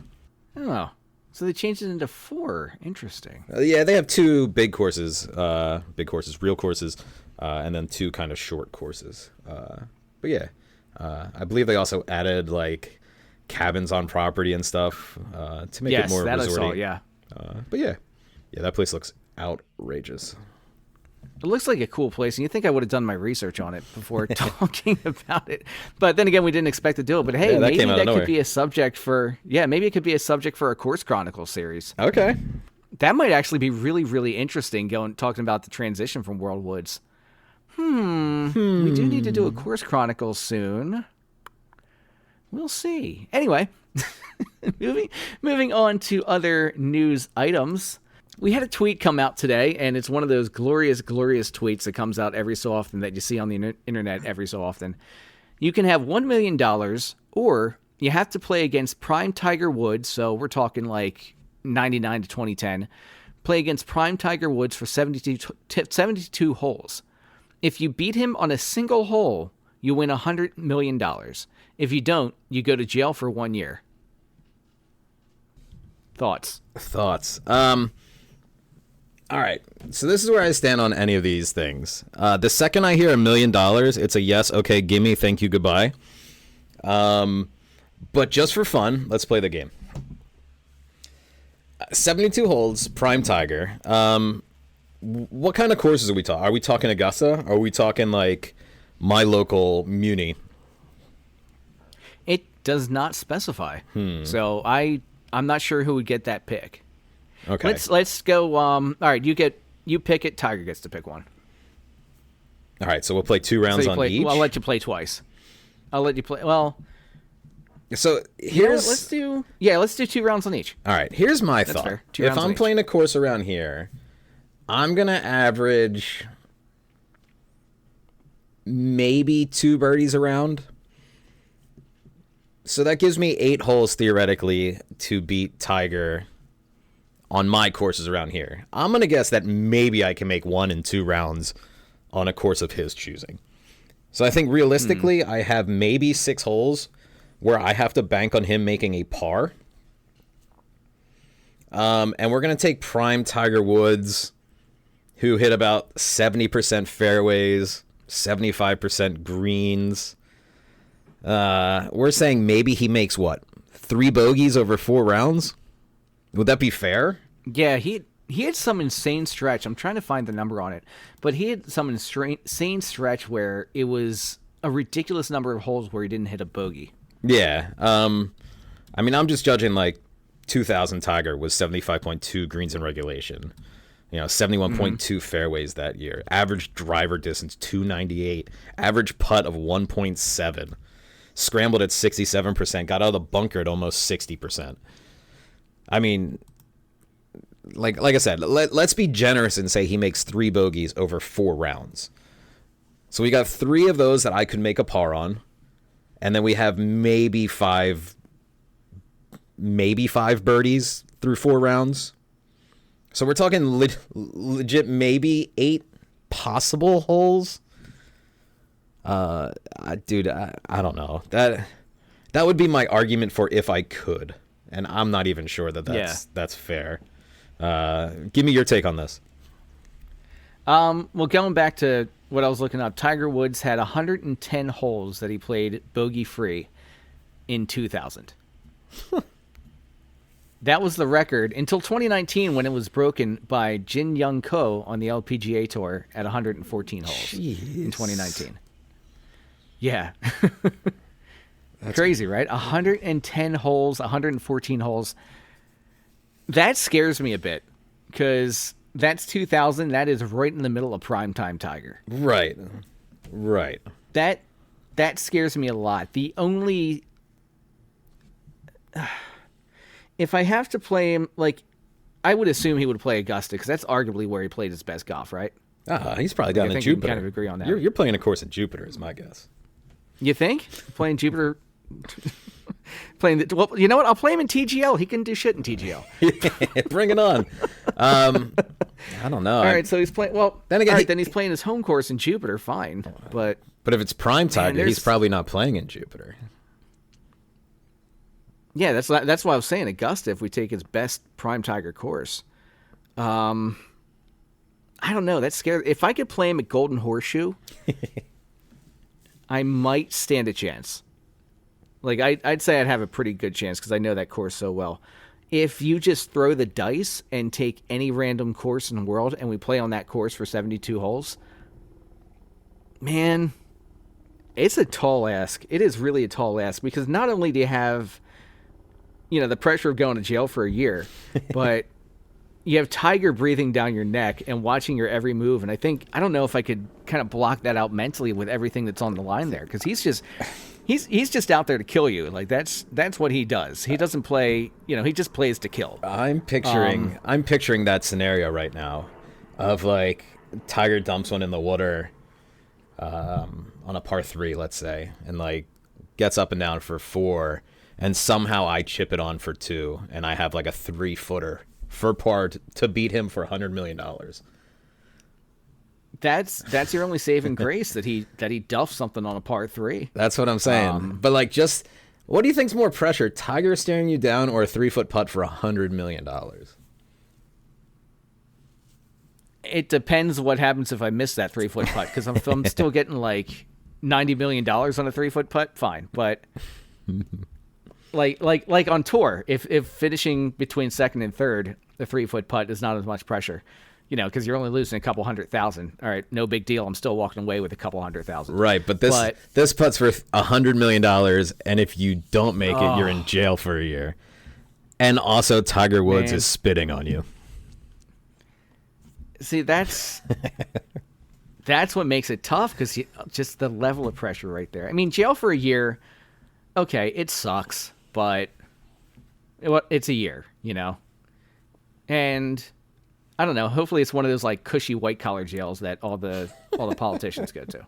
Oh, so they changed it into 4. Interesting. Yeah, they have 2 big courses, real courses, and then 2 kind of short courses. But yeah, I believe they also added like cabins on property and stuff to make it more resorty. Yes, that I saw, yeah. But yeah, that place looks outrageous. It looks like a cool place, and you'd think I would have done my research on it before talking about it. But then again, we didn't expect to do it. But hey, maybe that could be a subject for a Course Chronicles series. Okay. That might actually be really, really interesting, talking about the transition from World Woods. We do need to do a Course Chronicles soon. We'll see. Anyway, moving on to other news items. We had a tweet come out today, and it's one of those glorious, glorious tweets that comes out every so often that you see on the internet every so often. You can have $1 million, or you have to play against prime Tiger Woods, so we're talking like 99 to 2010. Play against prime Tiger Woods for 72 holes. If you beat him on a single hole, you win $100 million. If you don't, you go to jail for 1 year. Thoughts? All right, so this is where I stand on any of these things. The second I hear $1 million, it's a yes, okay, gimme, thank you, goodbye. But just for fun, let's play the game. 72 holes, prime Tiger. What kind of courses are we talking? Are we talking Augusta? Are we talking like my local Muni? It does not specify. So I'm not sure who would get that pick. Okay. Let's go. All right, you pick it. Tiger gets to pick one. All right, so we'll play 2 rounds on each. Well, I'll let you play twice. I'll let you play. Well, so here's let's do 2 rounds on each. All right, here's my thought. Fair. If I'm playing a course around here, I'm gonna average maybe 2 birdies around. So that gives me 8 holes theoretically to beat Tiger on my courses around here. I'm going to guess that maybe I can make 1 and 2 rounds on a course of his choosing. So I think realistically, I have maybe 6 holes where I have to bank on him making a par. And we're going to take prime Tiger Woods, who hit about 70% fairways, 75% greens. We're saying maybe he makes 3 bogeys over 4 rounds? Would that be fair? Yeah, he had some insane stretch. I'm trying to find the number on it, but he had some insane stretch where it was a ridiculous number of holes where he didn't hit a bogey. Yeah. I mean, I'm just judging like 2000 Tiger was 75.2 greens in regulation. 71.2 fairways that year. Average driver distance 298. Average putt of 1.7. Scrambled at 67%. Got out of the bunker at almost 60%. I mean, like I said, let's be generous and say he makes 3 bogeys over 4 rounds. So we got 3 of those that I could make a par on, and then we have maybe 5 birdies through 4 rounds. So we're talking legit maybe 8 possible holes. Dude, I don't know. That would be my argument for if I could. And I'm not even sure that that's fair. Give me your take on this. Well, going back to what I was looking up, Tiger Woods had 110 holes that he played bogey-free in 2000. That was the record until 2019 when it was broken by Jin Young Ko on the LPGA Tour at 114 holes. Jeez. In 2019. Yeah. That's crazy, right? 110 holes, 114 holes. That scares me a bit because that's 2000. That is right in the middle of primetime Tiger. Right. That scares me a lot. The only... If I have to play him, like, I would assume he would play Augusta because that's arguably where he played his best golf, right? He's probably down in Jupiter. We can kind of agree on that. You're playing a course in Jupiter, is my guess. You think? Playing Jupiter... well, you know what? I'll play him in TGL. He can do shit in TGL. Bring it on. I don't know. All right, so he's playing... Well, then again, then he's playing his home course in Jupiter, fine. But if it's prime Tiger, he's probably not playing in Jupiter. Yeah, that's why I was saying Augusta, if we take his best prime Tiger course. I don't know. That's scary. If I could play him at Golden Horseshoe, I might stand a chance. Like, I'd say I'd have a pretty good chance because I know that course so well. If you just throw the dice and take any random course in the world and we play on that course for 72 holes, man, it's a tall ask. It is really a tall ask because not only do you have... the pressure of going to jail for a year, but you have Tiger breathing down your neck and watching your every move. And I don't know if I could kind of block that out mentally with everything that's on the line there. Cause he's just out there to kill you. Like that's what he does. He doesn't play, he just plays to kill. I'm picturing that scenario right now of like Tiger dumps one in the water, on a par 3, let's say, and like gets up and down for 4. And somehow I chip it on for 2, and I have like a 3-footer for par to beat him for $100 million. That's your only saving grace that he duffs something on a par 3. That's what I'm saying. But like, just what do you think's more pressure, Tiger staring you down or a 3-foot putt for $100 million? It depends what happens if I miss that 3-foot putt because I'm still getting like $90 million on a 3-foot putt. Fine, but. Like on tour, if finishing between second and third, the 3-foot putt is not as much pressure, because you're only losing a couple 100,000. All right, no big deal. I'm still walking away with a couple 100,000. Right, but this putt's for $100 million, and if you don't make it, you're in jail for a year. And also, Tiger Woods is spitting on you. See, that's what makes it tough because just the level of pressure right there. I mean, jail for a year, okay, it sucks. But it's a year, and I don't know. Hopefully, it's one of those like cushy white collar jails that all the politicians go to,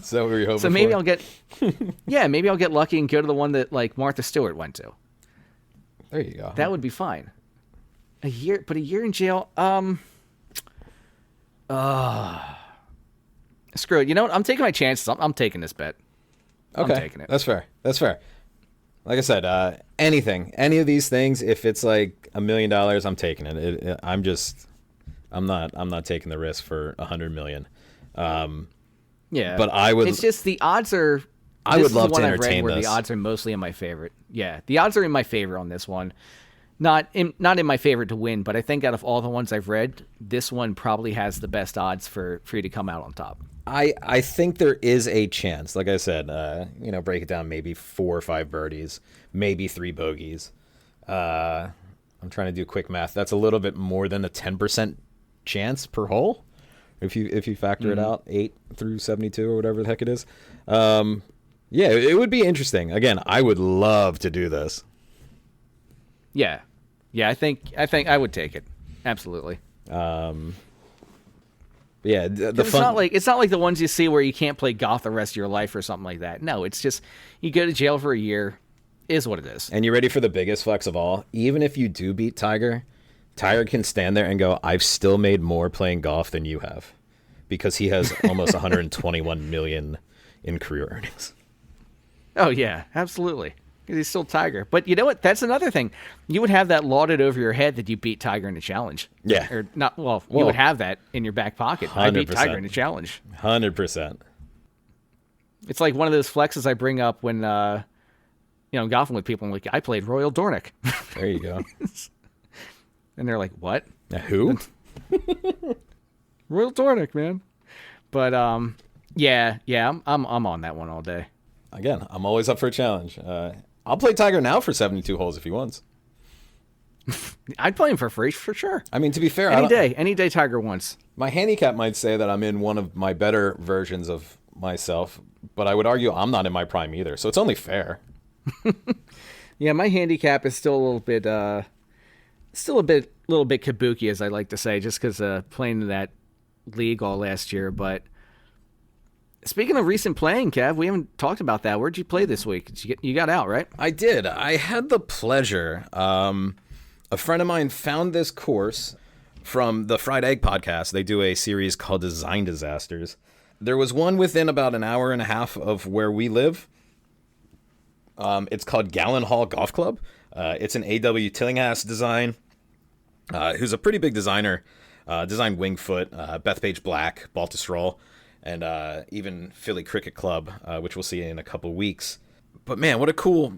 So we're hoping. So maybe I'll get, maybe I'll get lucky and go to the one that like Martha Stewart went to. There you go. That would be fine. A year in jail. Screw it. You know what? I'm taking my chances. I'm taking this bet. Okay, I'm taking it. That's fair. Like I said, any of these things, if it's like $1 million, I'm taking it. I'm not taking the risk for $100 million. Yeah, but I would. It's just the odds are. I would love to entertain this. The odds are mostly in my favorite. Yeah, the odds are in my favor on this one. Not in my favor to win, but I think out of all the ones I've read, this one probably has the best odds for you to come out on top. I think there is a chance. Like I said, break it down, maybe 4 or 5 birdies, maybe 3 bogeys. I'm trying to do quick math. That's a little bit more than a 10% chance per hole, if you factor it out, 8 through 72 or whatever the heck it is. Yeah, it would be interesting. Again, I would love to do this. Yeah, I think I would take it. Absolutely. Yeah, the fun. It's not like the ones you see where you can't play golf the rest of your life or something like that. No, it's just you go to jail for a year, is what it is. And you ready for the biggest flex of all? Even if you do beat Tiger can stand there and go, "I've still made more playing golf than you have," because he has almost 121 million in career earnings. Oh yeah, absolutely. because he's still Tiger. But you know what? That's another thing. You would have that lauded over your head that you beat Tiger in a challenge. Yeah. Or not. Well, you would have that in your back pocket. 100%. I beat Tiger in a challenge. 100%. It's like one of those flexes I bring up when, golfing with people. I'm like, I played Royal Dornick. There you go. And they're like, what? Who? Royal Dornick, man. But I'm on that one all day. Again, I'm always up for a challenge. I'll play Tiger now for 72 holes if he wants. I'd play him for free for sure. I mean, to be fair, any day Tiger wants. My handicap might say that I'm in one of my better versions of myself, but I would argue I'm not in my prime either. So it's only fair. Yeah, my handicap is still a little bit, little bit kabuki, as I like to say, just because playing in that league all last year. But speaking of recent playing, Kev, we haven't talked about that. Where'd you play this week? You got out, right? I did. I had the pleasure. A friend of mine found this course from the Fried Egg podcast. They do a series called Design Disasters. There was one within about an hour and a half of where we live. It's called Gallon Hall Golf Club. It's an A.W. Tillinghast design, who's a pretty big designer. Designed Wingfoot, Bethpage Black, Baltusrol, and even Philly Cricket Club, which we'll see in a couple weeks. But man, what a cool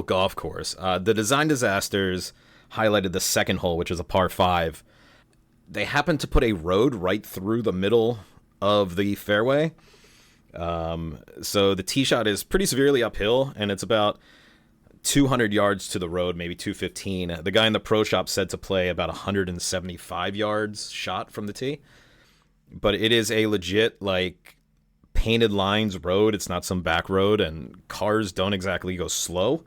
golf course. The Design Disasters highlighted the second hole, which is a par 5. They happened to put a road right through the middle of the fairway. So the tee shot is pretty severely uphill, and it's about 200 yards to the road, maybe 215. The guy in the pro shop said to play about 175 yards shot from the tee. But it is a legit, painted lines road. It's not some back road, and cars don't exactly go slow.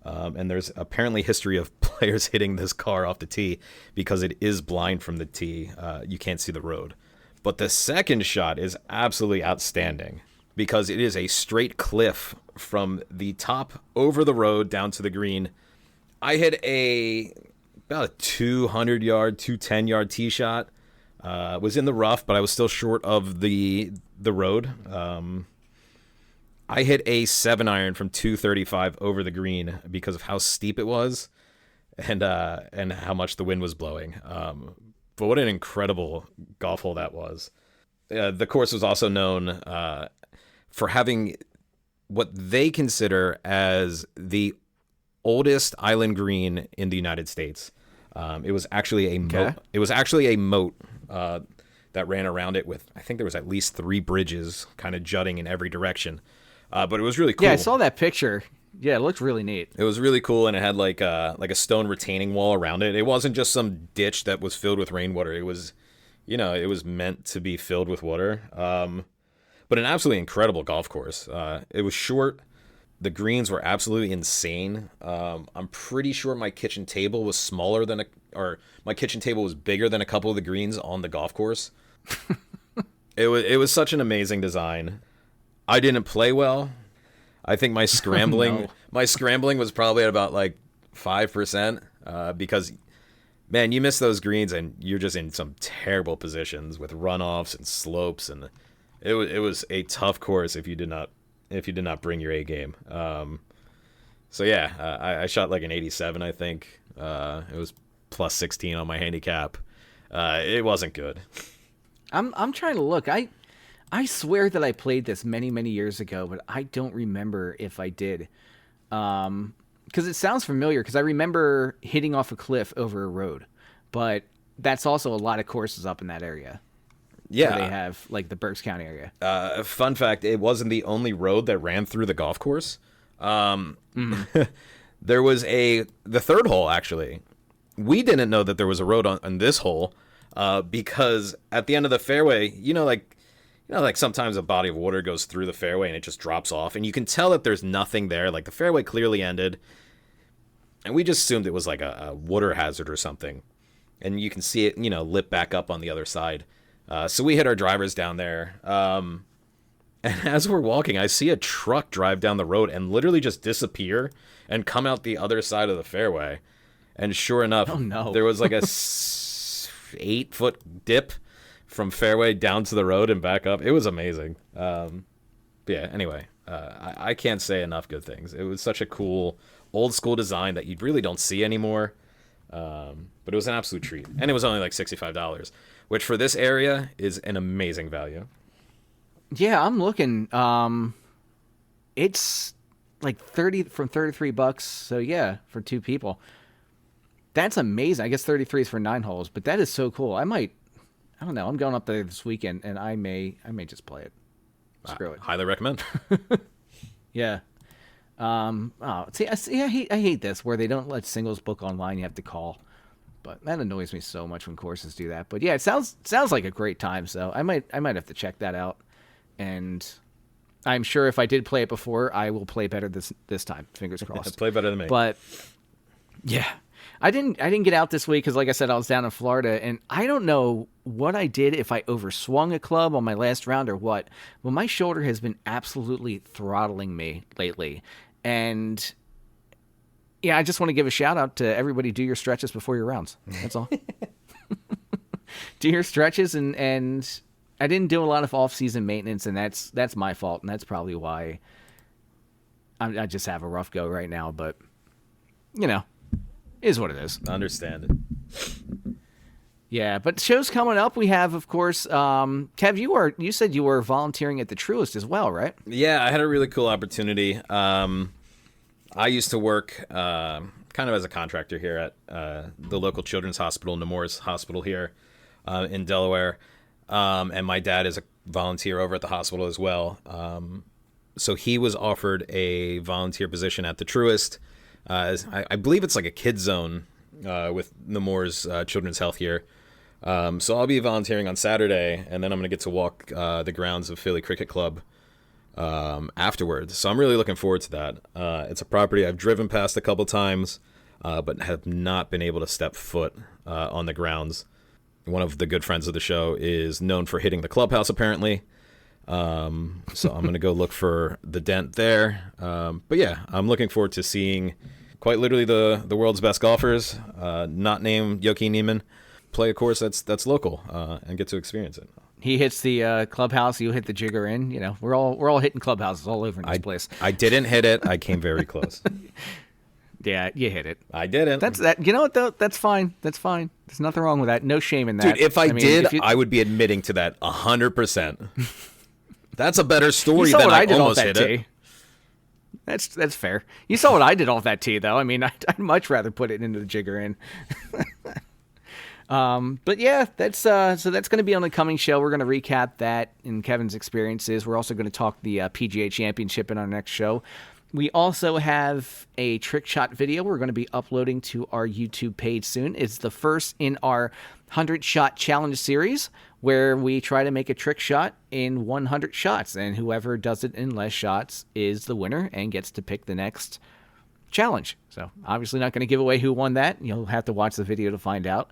And there's apparently history of players hitting this car off the tee because it is blind from the tee. You can't see the road. But the second shot is absolutely outstanding because it is a straight cliff from the top over the road down to the green. I hit about a 200-yard, 210-yard tee shot. Was in the rough, but I was still short of the road. I hit a 7-iron from 235 over the green because of how steep it was and how much the wind was blowing. But what an incredible golf hole that was. The course was also known for having what they consider as the oldest island green in the United States. It was actually a moat. It was actually a moat that ran around it with, I think there was at least 3 bridges kind of jutting in every direction. But it was really cool. Yeah, I saw that picture. Yeah, it looked really neat. It was really cool, and it had like a stone retaining wall around it. It wasn't just some ditch that was filled with rainwater. It was, it was meant to be filled with water. But an absolutely incredible golf course. It was short. The greens were absolutely insane. I'm pretty sure my kitchen table was smaller than my kitchen table was bigger than a couple of the greens on the golf course. It was such an amazing design. I didn't play well. I think my scrambling was probably at about 5%, because man, you miss those greens and you're just in some terrible positions with runoffs and slopes, and it was a tough course if you did not bring your A game. So yeah, I shot like an 87, I think. It was plus 16 on my handicap. It wasn't good. I'm trying to look. I swear that I played this many, many years ago, but I don't remember if I did. Because it sounds familiar, because I remember hitting off a cliff over a road. But that's also a lot of courses up in that area. Yeah. They have, the Berks County area. Fun fact, it wasn't the only road that ran through the golf course. There was the third hole, actually. We didn't know that there was a road on this hole, because at the end of the fairway, sometimes a body of water goes through the fairway and it just drops off, and you can tell that there's nothing there. Like, the fairway clearly ended, and we just assumed it was like a water hazard or something. And you can see it, lip back up on the other side. So we hit our drivers down there. And as we're walking, I see a truck drive down the road and literally just disappear and come out the other side of the fairway. And sure enough, there was like a 8-foot dip from fairway down to the road and back up. It was amazing. Yeah, anyway, I can't say enough good things. It was such a cool old school design that you really don't see anymore. But it was an absolute treat, and it was only like $65, which for this area is an amazing value. Yeah, I'm looking. It's like $33. So yeah, for two people, that's amazing. I guess 33 is for 9 holes, but that is so cool. I don't know. I'm going up there this weekend, and I may just play it. Screw it. Highly recommend. Yeah. See, I hate this where they don't let singles book online. You have to call, but that annoys me so much when courses do that. But yeah, it sounds like a great time. So I might have to check that out, and I'm sure if I did play it before, I will play better this time. Fingers crossed. Play better than me. But yeah, I didn't get out this week because, like I said, I was down in Florida, and I don't know what I did, if I overswung a club on my last round or what. Well, my shoulder has been absolutely throttling me lately. And yeah, I just want to give a shout out to everybody. Do your stretches before your rounds. That's all. Do your stretches, and I didn't do a lot of off-season maintenance, and that's my fault, and that's probably why I just have a rough go right now. But is what it is. Understand it. Yeah, but shows coming up. We have, of course, Kev. You said you were volunteering at the Truist as well, right? Yeah, I had a really cool opportunity. I used to work kind of as a contractor here at the local children's hospital, Nemours Hospital here in Delaware, and my dad is a volunteer over at the hospital as well. So he was offered a volunteer position at the Truist. I believe it's like a kid zone with Nemours Children's Health here. So I'll be volunteering on Saturday, and then I'm going to get to walk the grounds of Philly Cricket Club afterwards. So I'm really looking forward to that. It's a property I've driven past a couple times, but have not been able to step foot on the grounds. One of the good friends of the show is known for hitting the clubhouse, apparently. So I'm going to go look for the dent there. But yeah, I'm looking forward to seeing quite literally the world's best golfers, not named Yoki Neiman, play a course that's local and get to experience it. He hits the clubhouse. You hit the jigger in. We're all hitting clubhouses all over in this place. I didn't hit it. I came very close. Yeah, you hit it. I didn't. That's that. You know what though? That's fine. That's fine. There's nothing wrong with that. No shame in that. Dude, if I did, I would be admitting to that 100%. That's a better story than I almost hit it. That's fair. You saw what I did off that tee, though. I mean, I'd much rather put it into the jigger in. But yeah, that's so that's going to be on the coming show. We're going to recap that and Kevin's experiences. We're also going to talk the PGA Championship in our next show. We also have a trick shot video we're going to be uploading to our YouTube page soon. It's the first in our 100-shot challenge series, where we try to make a trick shot in 100 shots, and whoever does it in less shots is the winner and gets to pick the next challenge. So obviously not going to give away who won that. You'll have to watch the video to find out,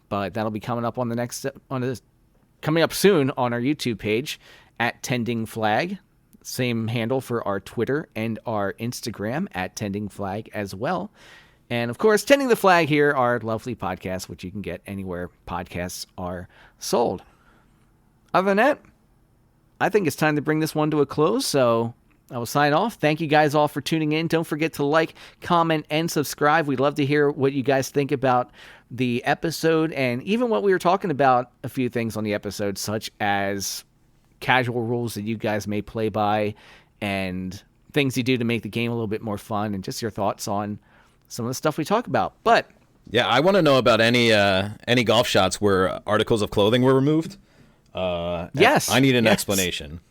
but that'll be coming up coming up soon on our YouTube page at Tending Flag. Same handle for our Twitter and our Instagram at Tending Flag as well. And, of course, Tending the Flag here, our lovely podcast, which you can get anywhere podcasts are sold. Other than that, I think it's time to bring this one to a close, so I will sign off. Thank you guys all for tuning in. Don't forget to like, comment, and subscribe. We'd love to hear what you guys think about the episode, and even what we were talking about, a few things on the episode, such as casual rules that you guys may play by, and things you do to make the game a little bit more fun, and just your thoughts on some of the stuff we talk about. But yeah, I want to know about any golf shots where articles of clothing were removed. Yes, I need an explanation.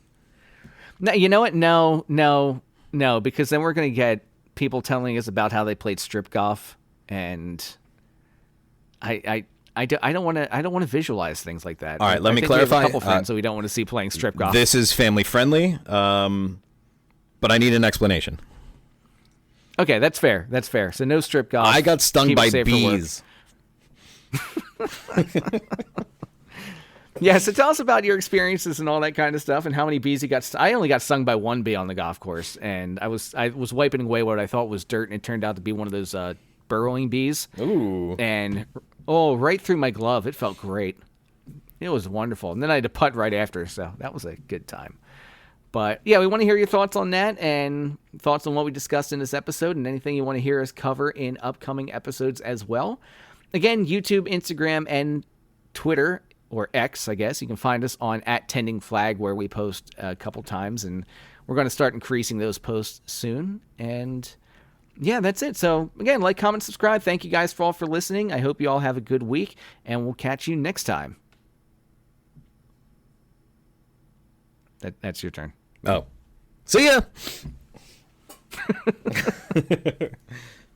No, you know what? No, because then we're going to get people telling us about how they played strip golf, and I don't want to visualize things like that. All right, let me clarify. We have a couple friends that we don't want to see playing strip golf. This is family friendly, but I need an explanation. Okay, that's fair. So no strip golf. I got stung by bees. Yeah, so tell us about your experiences and all that kind of stuff, and how many bees you got. I only got stung by one bee on the golf course, and I was wiping away what I thought was dirt, and it turned out to be one of those burrowing bees. Ooh. And right through my glove. It felt great. It was wonderful. And then I had to putt right after, so that was a good time. But yeah, we want to hear your thoughts on that and thoughts on what we discussed in this episode and anything you want to hear us cover in upcoming episodes as well. Again, YouTube, Instagram, and Twitter, or X, I guess. You can find us on @tendingflag, where we post a couple times, and we're going to start increasing those posts soon. And yeah, that's it. So again, like, comment, subscribe. Thank you guys all for listening. I hope you all have a good week, and we'll catch you next time. That's your turn. Oh. See ya!